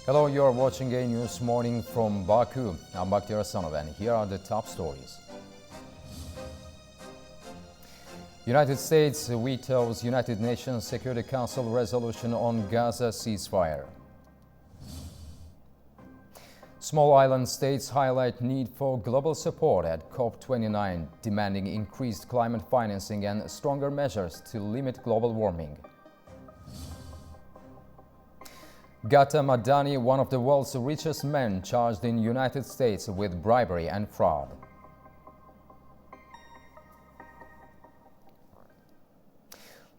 Hello, you're watching AnewZ Morning from Baku. I'm Bakhtiar Asanov, and here are the top stories. United States vetoes United Nations Security Council resolution on Gaza ceasefire. Small island states highlight need for global support at COP29, demanding increased climate financing and stronger measures to limit global warming. Adani, one of the world's richest men, charged in the United States with bribery and fraud.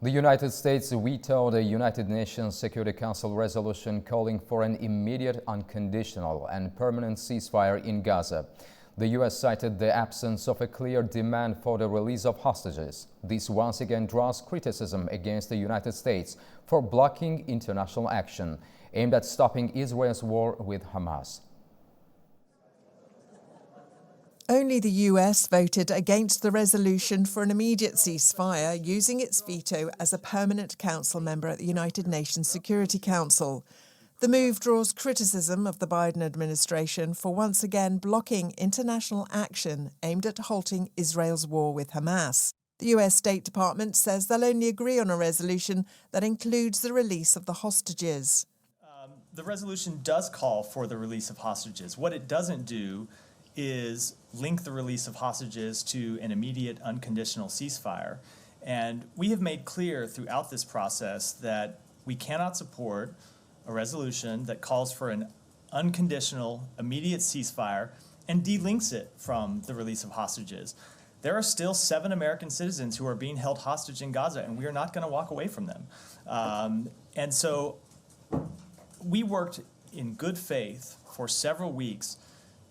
The United States vetoed a United Nations Security Council resolution calling for an immediate, unconditional and permanent ceasefire in Gaza. The U.S. cited the absence of a clear demand for the release of hostages. This once again draws criticism against the United States for blocking international action aimed at stopping Israel's war with Hamas. Only the US voted against the resolution for an immediate ceasefire, using its veto as a permanent council member at the United Nations Security Council. The move draws criticism of the Biden administration for once again blocking international action aimed at halting Israel's war with Hamas. The US State Department says they'll only agree on a resolution that includes the release of the hostages. The resolution does call for the release of hostages. What it doesn't do is link the release of hostages to an immediate unconditional ceasefire. And we have made clear throughout this process that we cannot support a resolution that calls for an unconditional, immediate ceasefire and delinks it from the release of hostages. There are still 7 American citizens who are being held hostage in Gaza, and we are not going to walk away from them. And so we worked in good faith for several weeks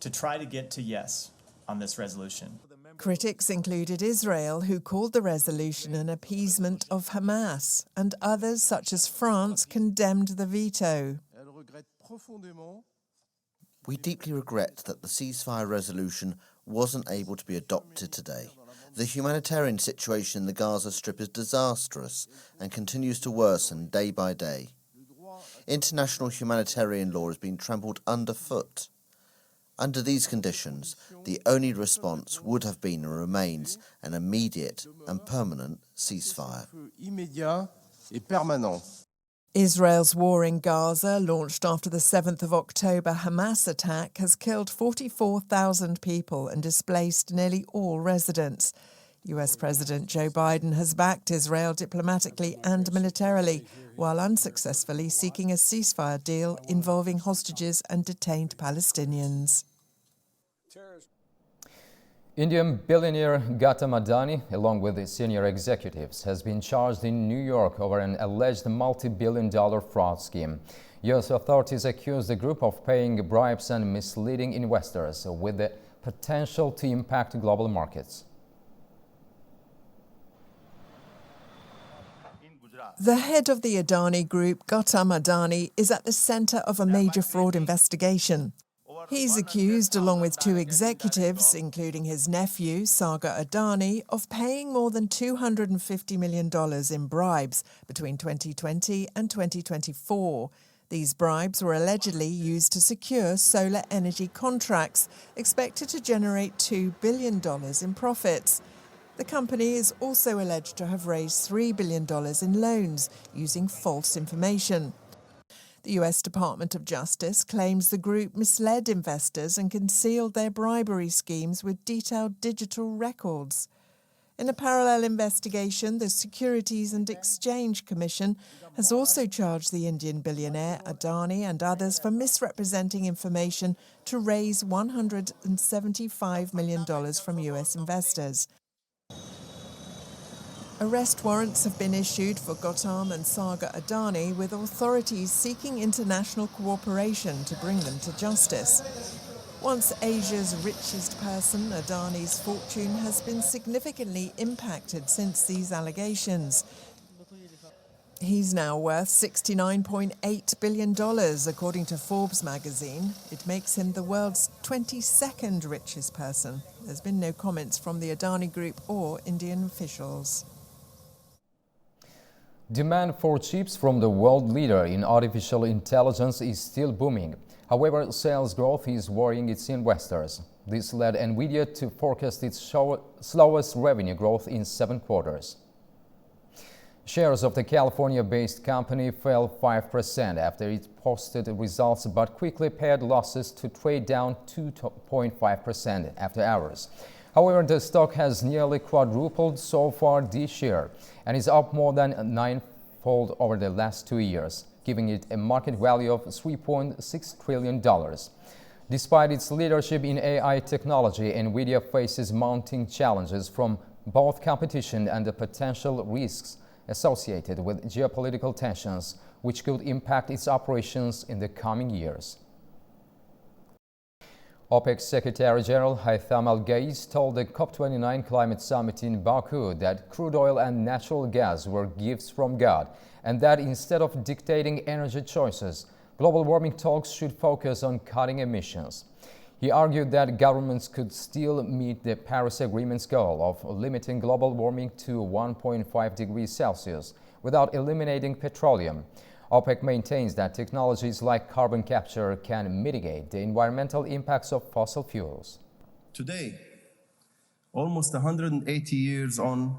to try to get to yes on this resolution. Critics included Israel, who called the resolution an appeasement of Hamas, and others, such as France, condemned the veto. We deeply regret that the ceasefire resolution wasn't able to be adopted today. The humanitarian situation in the Gaza Strip is disastrous and continues to worsen day by day. International humanitarian law has been trampled underfoot. Under these conditions, the only response would have been and remains an immediate and permanent ceasefire. Israel's war in Gaza, launched after the 7th of October Hamas attack, has killed 44,000 people and displaced nearly all residents. US President Joe Biden has backed Israel diplomatically and militarily, while unsuccessfully seeking a ceasefire deal involving hostages and detained Palestinians. Indian billionaire Adani, along with his senior executives, has been charged in New York over an alleged multi-billion-dollar fraud scheme. U.S. authorities accuse the group of paying bribes and misleading investors with the potential to impact global markets. The head of the Adani Group, Adani, is at the centre of a major fraud investigation. He's accused, along with 2 executives, including his nephew, Sagar Adani, of paying more than $250 million in bribes between 2020 and 2024. These bribes were allegedly used to secure solar energy contracts, expected to generate $2 billion in profits. The company is also alleged to have raised $3 billion in loans using false information. The US Department of Justice claims the group misled investors and concealed their bribery schemes with detailed digital records. In a parallel investigation, the Securities and Exchange Commission has also charged the Indian billionaire Adani and others for misrepresenting information to raise $175 million from US investors. Arrest warrants have been issued for Gautam and Sagar Adani, with authorities seeking international cooperation to bring them to justice. Once Asia's richest person, Adani's fortune has been significantly impacted since these allegations. He's now worth $69.8 billion, according to Forbes magazine. It makes him the world's 22nd richest person. There's been no comments from the Adani Group or Indian officials. Demand for chips from the world leader in artificial intelligence is still booming. However, sales growth is worrying its investors. This led Nvidia to forecast its slowest revenue growth in 7 quarters. Shares of the California-based company fell 5% after it posted results but quickly pared losses to trade down 2.5% after hours. However, the stock has nearly quadrupled so far this year and is up more than 9-fold over the last 2 years, giving it a market value of $3.6 trillion. Despite its leadership in AI technology, Nvidia faces mounting challenges from both competition and the potential risks associated with geopolitical tensions, which could impact its operations in the coming years. OPEC Secretary General Haytham Al-Ghais told the COP29 climate summit in Baku that crude oil and natural gas were gifts from God, and that instead of dictating energy choices, global warming talks should focus on cutting emissions. He argued that governments could still meet the Paris Agreement's goal of limiting global warming to 1.5 degrees Celsius without eliminating petroleum. OPEC maintains that technologies like carbon capture can mitigate the environmental impacts of fossil fuels. Today, almost 180 years on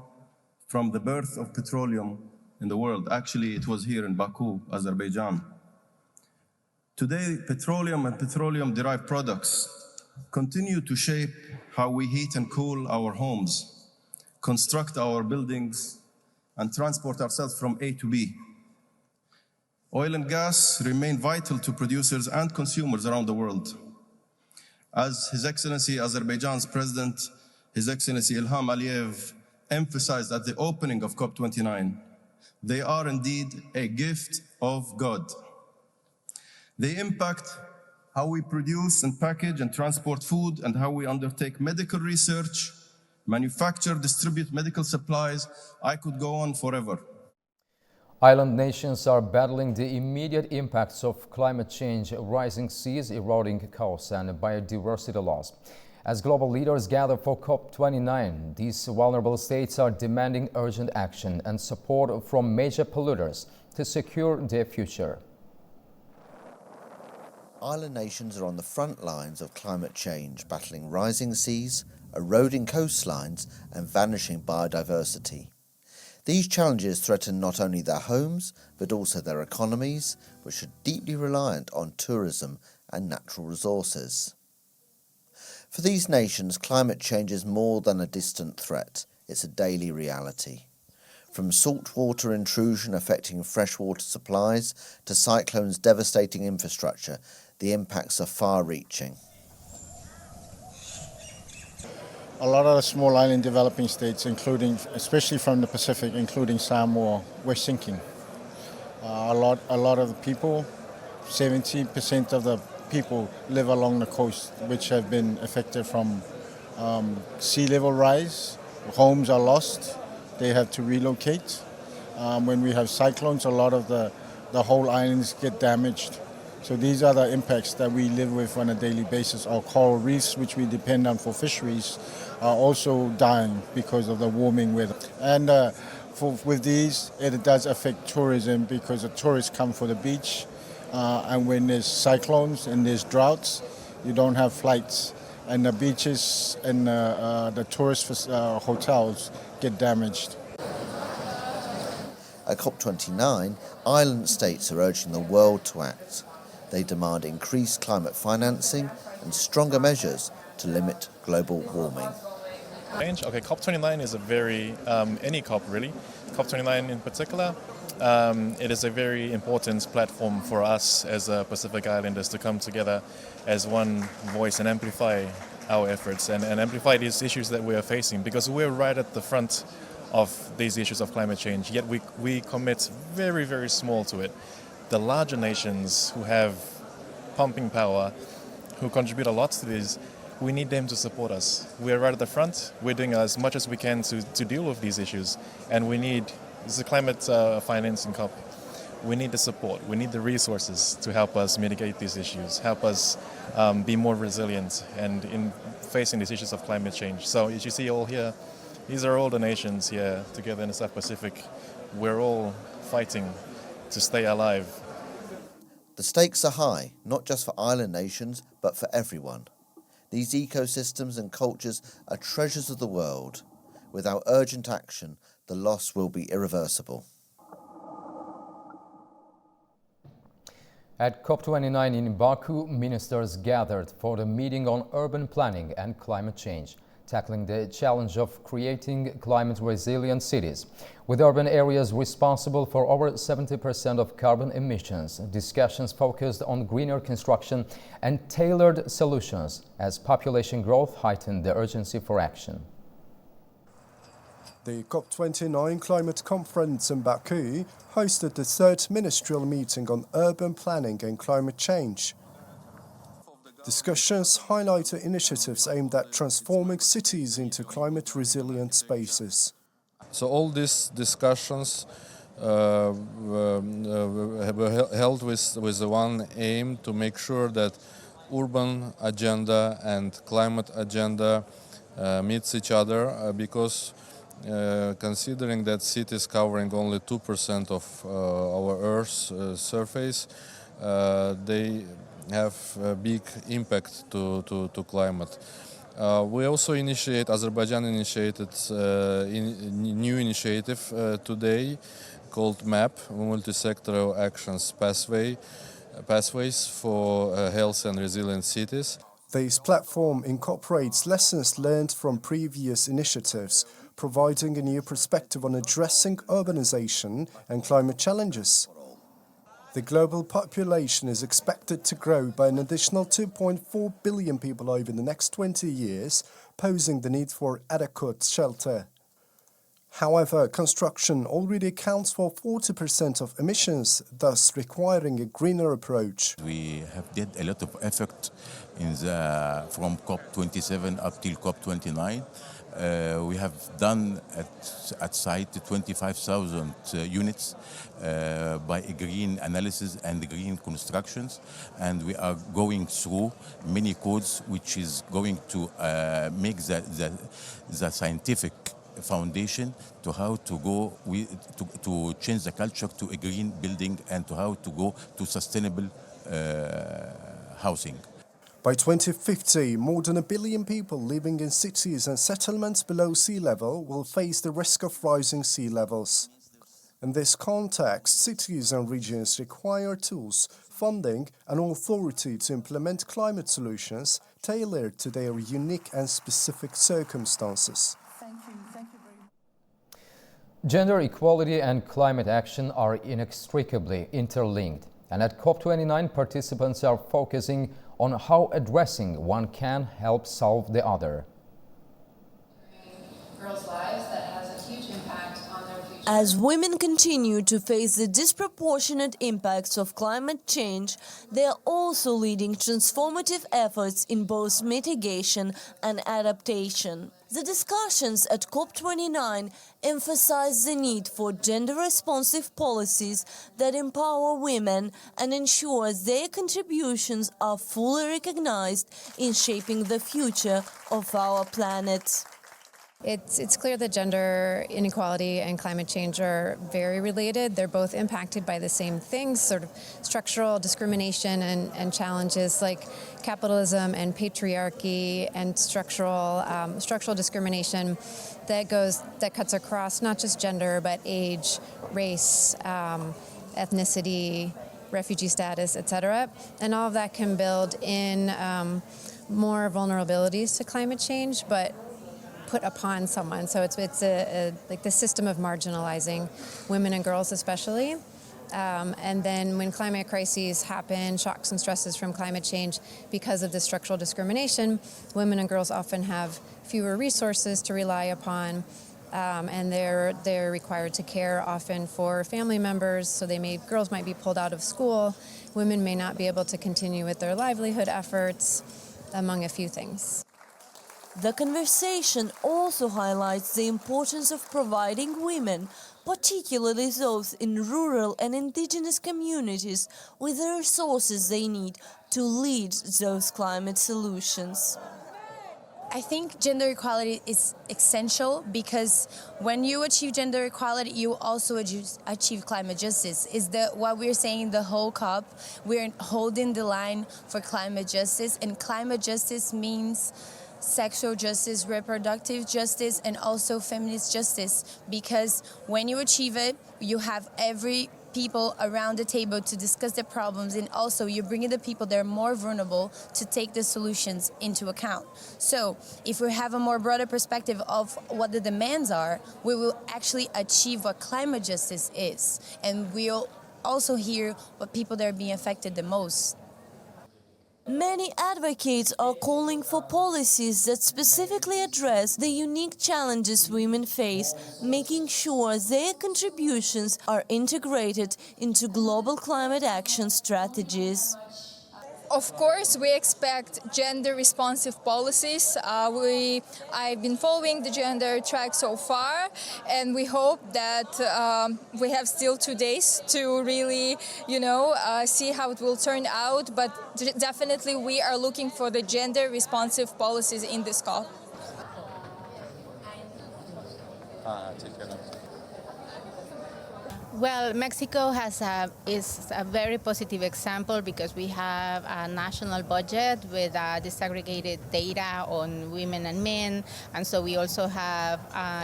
from the birth of petroleum in the world, actually it was here in Baku, Azerbaijan. Today, petroleum and petroleum-derived products continue to shape how we heat and cool our homes, construct our buildings, and transport ourselves from A to B. Oil and gas remain vital to producers and consumers around the world. As His Excellency Azerbaijan's President, His Excellency Ilham Aliyev, emphasized at the opening of COP29, they are indeed a gift of God. They impact how we produce and package and transport food and how we undertake medical research, manufacture, distribute medical supplies. I could go on forever. Island nations are battling the immediate impacts of climate change, rising seas, eroding coasts, and biodiversity loss. As global leaders gather for COP29, these vulnerable states are demanding urgent action and support from major polluters to secure their future. Island nations are on the front lines of climate change, battling rising seas, eroding coastlines, and vanishing biodiversity. These challenges threaten not only their homes, but also their economies, which are deeply reliant on tourism and natural resources. For these nations, climate change is more than a distant threat, it's a daily reality. From saltwater intrusion affecting freshwater supplies to cyclones devastating infrastructure, the impacts are far-reaching. A lot of the small island developing states, especially from the Pacific, including Samoa, we're sinking. A lot of the people, 70% of the people live along the coast, which have been affected from sea level rise. Homes are lost, they have to relocate. When we have cyclones, a lot of the whole islands get damaged. So these are the impacts that we live with on a daily basis. Our coral reefs, which we depend on for fisheries, are also dying because of the warming weather. And with these, it does affect tourism because the tourists come for the beach. And when there's cyclones and there's droughts, you don't have flights. And the beaches and the tourist hotels get damaged. At COP29, island states are urging the world to act. They demand increased climate financing and stronger measures to limit global warming. Okay, COP29 is a very, any COP really, COP29 in particular, it is a very important platform for us as Pacific Islanders to come together as one voice and amplify our efforts and amplify these issues that we are facing, because we're right at the front of these issues of climate change, yet we commit very, very small to it. The larger nations who have pumping power, who contribute a lot to this, we need them to support us. We're right at the front. We're doing as much as we can to deal with these issues. And we need, this is a climate financing COP. We need the support. We need the resources to help us mitigate these issues, help us be more resilient and in facing these issues of climate change. So as you see all here, These are all the nations here together in the South Pacific. We're all fighting to stay alive. The stakes are high, not just for island nations, but for everyone. These ecosystems and cultures are treasures of the world. Without urgent action, the loss will be irreversible. At COP29 in Baku, ministers gathered for the meeting on urban planning and climate change, tackling the challenge of creating climate-resilient cities. With urban areas responsible for over 70% of carbon emissions, discussions focused on greener construction and tailored solutions as population growth heightened the urgency for action. The COP29 climate conference in Baku hosted the third ministerial meeting on urban planning and climate change. Discussions highlighted initiatives aimed at transforming cities into climate-resilient spaces. So all these discussions were held with the one aim to make sure that urban agenda and climate agenda meets each other because considering that cities covering only 2% of our Earth's surface, they have a big impact to climate. We also Azerbaijan initiated a new initiative today called MAP, Multi-Sectoral Actions Pathways for Health and Resilient Cities. This platform incorporates lessons learned from previous initiatives, providing a new perspective on addressing urbanization and climate challenges. The global population is expected to grow by an additional 2.4 billion people over the next 20 years, posing the need for adequate shelter. However, construction already accounts for 40% of emissions, thus requiring a greener approach. We have did a lot of effort from COP27 up till COP29. We have done at site 25,000 units by a green analysis and green constructions, and we are going through many codes which is going to make the scientific foundation to how to go to change the culture to a green building and to how to go to sustainable housing. By 2050, more than 1 billion people living in cities and settlements below sea level will face the risk of rising sea levels. In this context, cities and regions require tools, funding and authority to implement climate solutions tailored to their unique and specific circumstances. Gender equality and climate action are inextricably interlinked. And at COP29, participants are focusing on how addressing one can help solve the other. Girls' lives that has a huge impact on their future. As women continue to face the disproportionate impacts of climate change, they are also leading transformative efforts in both mitigation and adaptation. The discussions at COP29 emphasize the need for gender-responsive policies that empower women and ensure their contributions are fully recognized in shaping the future of our planet. It's clear that gender inequality and climate change are very related. They're both impacted by the same things, sort of structural discrimination and challenges like capitalism and patriarchy and structural discrimination that cuts across not just gender but age, race, ethnicity, refugee status, etc. And all of that can build in more vulnerabilities to climate change, but put upon someone. So it's like the system of marginalizing women and girls especially. And then when climate crises happen, shocks and stresses from climate change because of the structural discrimination, women and girls often have fewer resources to rely upon, and they're required to care often for family members. So girls might be pulled out of school, women may not be able to continue with their livelihood efforts, among a few things. The conversation also highlights the importance of providing women, particularly those in rural and indigenous communities, with the resources they need to lead those climate solutions. I think gender equality is essential because when you achieve gender equality, you also achieve climate justice. Is what we're saying the whole COP? We're holding the line for climate justice, and climate justice means sexual justice, reproductive justice, and also feminist justice. Because when you achieve it, you have every people around the table to discuss the problems, and also you're bringing the people that are more vulnerable to take the solutions into account. So if we have a more broader perspective of what the demands are, we will actually achieve what climate justice is, and we'll also hear what people that are being affected the most. Many advocates are calling for policies that specifically address the unique challenges women face, making sure their contributions are integrated into global climate action strategies. Of course, we expect gender-responsive policies. I've been following the gender track so far, and we hope that we have still 2 days to really, see how it will turn out. But definitely, we are looking for the gender-responsive policies in this COP. Well, Mexico is a very positive example because we have a national budget with disaggregated data on women and men, and so we also have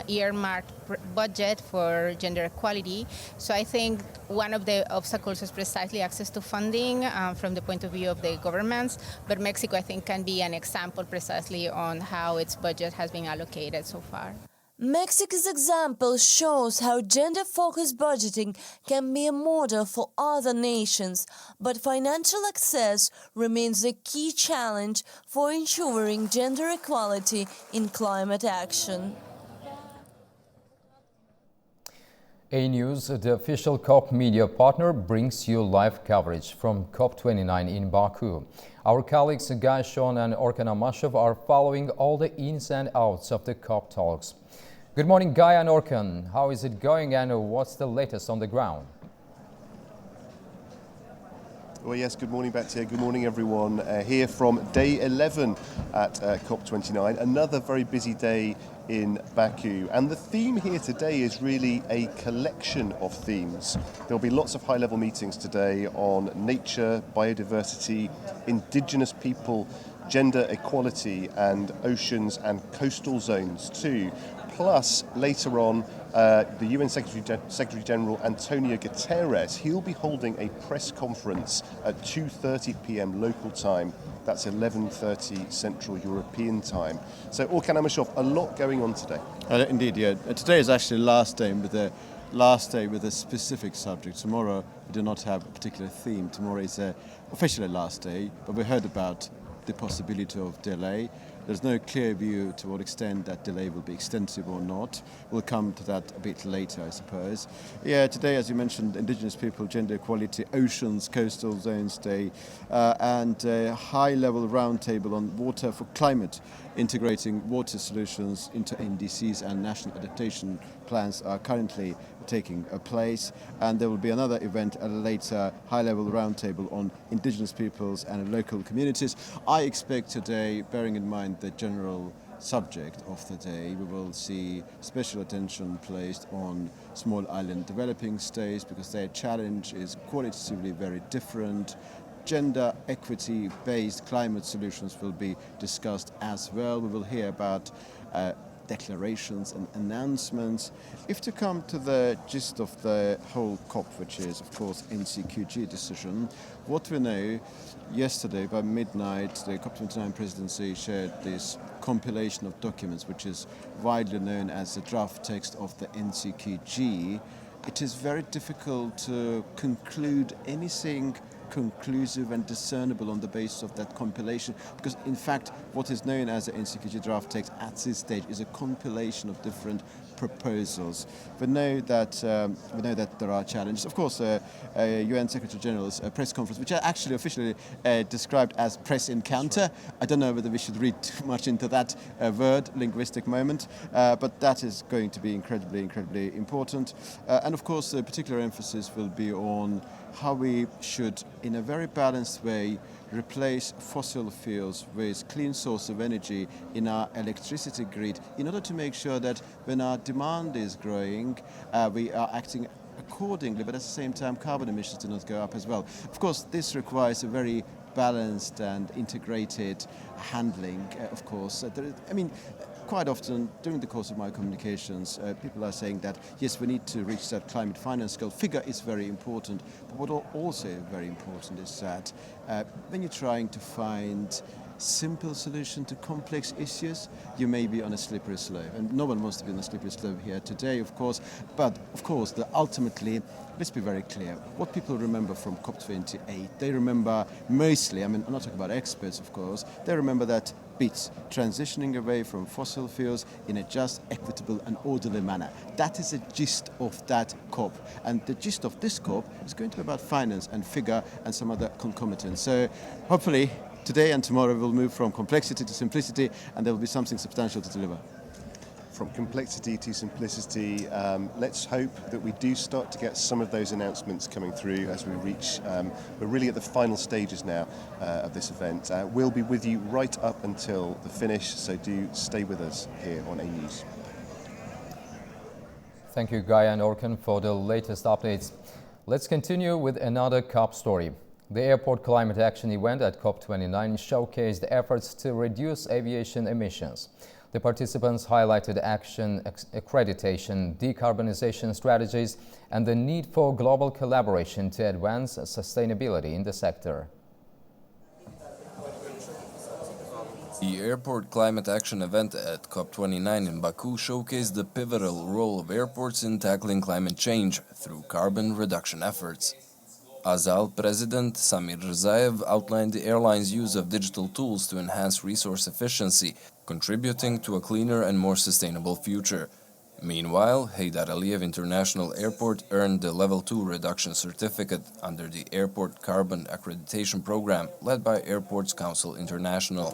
earmarked budget for gender equality. So I think one of the obstacles is precisely access to funding from the point of view of the governments, but Mexico, I think, can be an example precisely on how its budget has been allocated so far. Mexico's example shows how gender-focused budgeting can be a model for other nations, but financial access remains a key challenge for ensuring gender equality in climate action. AnewZ, the official COP media partner, brings you live coverage from COP29 in Baku. Our colleagues Guy Sean and Orkan Amashov are following all the ins and outs of the COP talks. Good morning, Guy and Orkan. How is it going, and what's the latest on the ground? Well, yes, good morning, Batia. Good morning, everyone. Here from day 11 at COP29, another very busy day in Baku. And the theme here today is really a collection of themes. There'll be lots of high-level meetings today on nature, biodiversity, indigenous people, gender equality, and oceans and coastal zones too. Plus, later on, the UN Secretary General Antonio Guterres, he'll be holding a press conference at 2:30 p.m. local time. That's 11:30 Central European time. So, Orkan Amashov, a lot going on today. Indeed, yeah. Today is actually the last day with a specific subject. Tomorrow we do not have a particular theme. Tomorrow is officially last day, but we heard about the possibility of delay. There's no clear view to what extent that delay will be extensive or not. We'll come to that a bit later, I suppose. Yeah, today, as you mentioned, Indigenous people, gender equality, oceans, coastal zones day, and a high-level roundtable on water for climate, integrating water solutions into NDCs and national adaptation plans are currently taking place. And there will be another event at a later high-level roundtable on indigenous peoples and local communities. I expect today, bearing in mind the general subject of the day, we will see special attention placed on small island developing states because their challenge is qualitatively very different. Gender equity-based climate solutions will be discussed as well. We will hear about declarations and announcements. If to come to the gist of the whole COP, which is, of course, NCQG decision, what we know, yesterday by midnight, the COP29 presidency shared this compilation of documents, which is widely known as the draft text of the NCQG. It is very difficult to conclude anything conclusive and discernible on the basis of that compilation, because in fact what is known as the NCQG draft text at this stage is a compilation of different proposals. We know that there are challenges. Of course, UN Secretary General's press conference, which are actually officially described as press encounter. I don't know whether we should read too much into that word, linguistic moment, but that is going to be incredibly important. And of course, the particular emphasis will be on how we should, in a very balanced way, replace fossil fuels with clean source of energy in our electricity grid in order to make sure that when our demand is growing, we are acting accordingly, but at the same time carbon emissions do not go up as well. Of course, this requires a very balanced and integrated handling, of course. Quite often during the course of my communications, people are saying that, yes, we need to reach that climate finance goal. Figure is very important, but what also very important is that when you're trying to find simple solution to complex issues, you may be on a slippery slope. And no one wants to be on a slippery slope here today, of course. But, of course, ultimately, let's be very clear. What people remember from COP28, they remember mostly, I'm not talking about experts, of course, they remember that bit, transitioning away from fossil fuels in a just, equitable and orderly manner. That is the gist of that COP. And the gist of this COP is going to be about finance and figure and some other concomitants. So hopefully, today and tomorrow we'll move from complexity to simplicity, and there will be something substantial to deliver. From complexity to simplicity, let's hope that we do start to get some of those announcements coming through as we reach, we're really at the final stages now of this event. We'll be with you right up until the finish, so do stay with us here on AnewZ. Thank you, Guy and Orkan, for the latest updates. Let's continue with another COP story. The airport climate action event at COP29 showcased efforts to reduce aviation emissions. The participants highlighted action, accreditation, decarbonization strategies, and the need for global collaboration to advance sustainability in the sector. The Airport Climate Action event at COP29 in Baku showcased the pivotal role of airports in tackling climate change through carbon reduction efforts. Azal President Samir Rizaev outlined the airline's use of digital tools to enhance resource efficiency, contributing to a cleaner and more sustainable future. Meanwhile, Heydar Aliyev International Airport earned the Level 2 reduction certificate under the Airport Carbon Accreditation Program led by Airports Council International.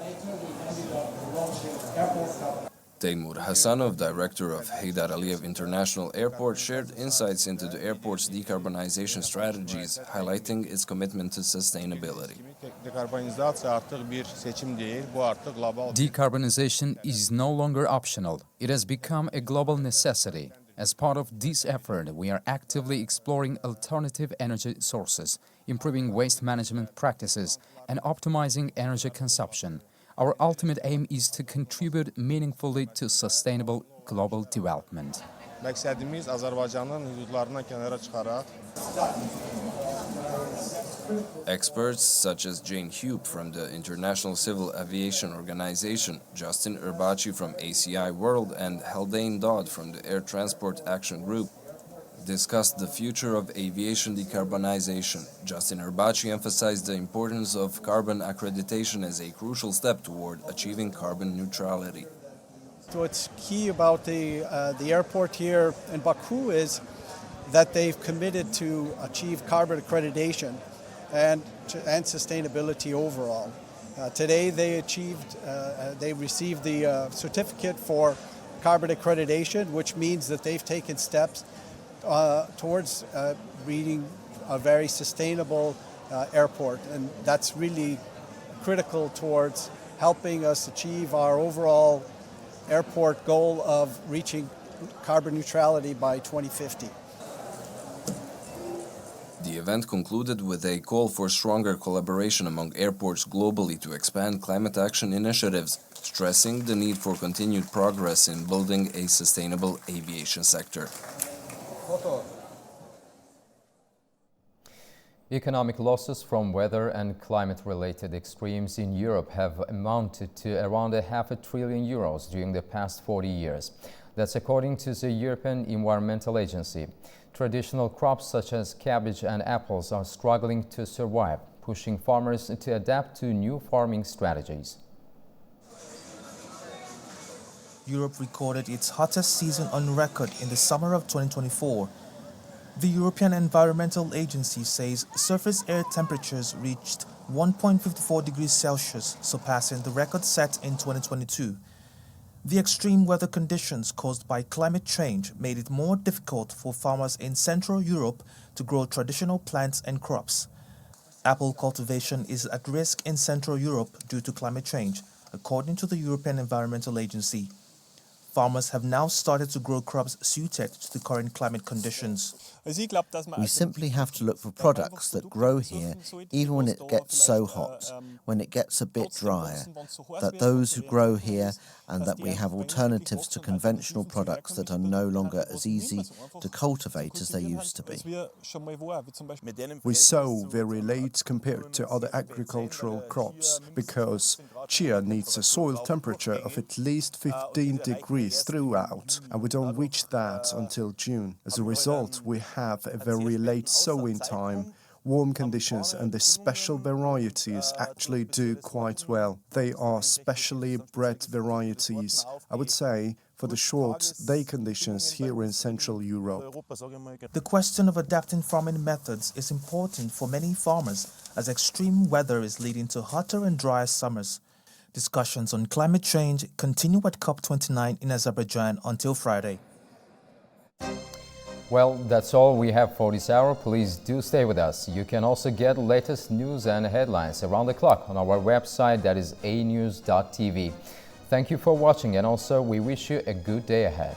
Teymur Hasanov, director of Heydar Aliyev International Airport, shared insights into the airport's decarbonization strategies, highlighting its commitment to sustainability. Decarbonization is no longer optional. It has become a global necessity. As part of this effort, we are actively exploring alternative energy sources, improving waste management practices, and optimizing energy consumption. Our ultimate aim is to contribute meaningfully to sustainable global development. Experts such as Jane Hube from the International Civil Aviation Organization, Justin Urbachi from ACI World, and Haldane Dodd from the Air Transport Action Group discussed the future of aviation decarbonization. Justin Urbachi emphasized the importance of carbon accreditation as a crucial step toward achieving carbon neutrality. What's key about the airport here in Baku is that they've committed to achieve carbon accreditation and sustainability overall. Today they received the certificate for carbon accreditation, which means that they've taken steps towards being a very sustainable airport, and that's really critical towards helping us achieve our overall airport goal of reaching carbon neutrality by 2050. The event concluded with a call for stronger collaboration among airports globally to expand climate action initiatives, stressing the need for continued progress in building a sustainable aviation sector. Economic losses from weather and climate-related extremes in Europe have amounted to around €500 billion during the past 40 years. That's according to the European Environmental Agency. Traditional crops such as cabbage and apples are struggling to survive, pushing farmers to adapt to new farming strategies. Europe recorded its hottest season on record in the summer of 2024. The European Environmental Agency says surface air temperatures reached 1.54 degrees Celsius, surpassing the record set in 2022. The extreme weather conditions caused by climate change made it more difficult for farmers in Central Europe to grow traditional plants and crops. Apple cultivation is at risk in Central Europe due to climate change, according to the European Environmental Agency. Farmers have now started to grow crops suited to the current climate conditions. We simply have to look for products that grow here even when it gets so hot, when it gets a bit drier, that those who grow here and that we have alternatives to conventional products that are no longer as easy to cultivate as they used to be. We sow very late compared to other agricultural crops because chia needs a soil temperature of at least 15 degrees throughout, and we don't reach that until June. As a result, we have a very late sowing time. Warm conditions and the special varieties actually do quite well. They are specially bred varieties, I would say, for the short day conditions here in Central Europe. The question of adapting farming methods is important for many farmers as extreme weather is leading to hotter and drier summers. Discussions on climate change continue at COP29 in Azerbaijan until Friday. Well, that's all we have for this hour. Please do stay with us. You can also get latest news and headlines around the clock on our website, that is AnewZ.tv. Thank you for watching, and also we wish you a good day ahead.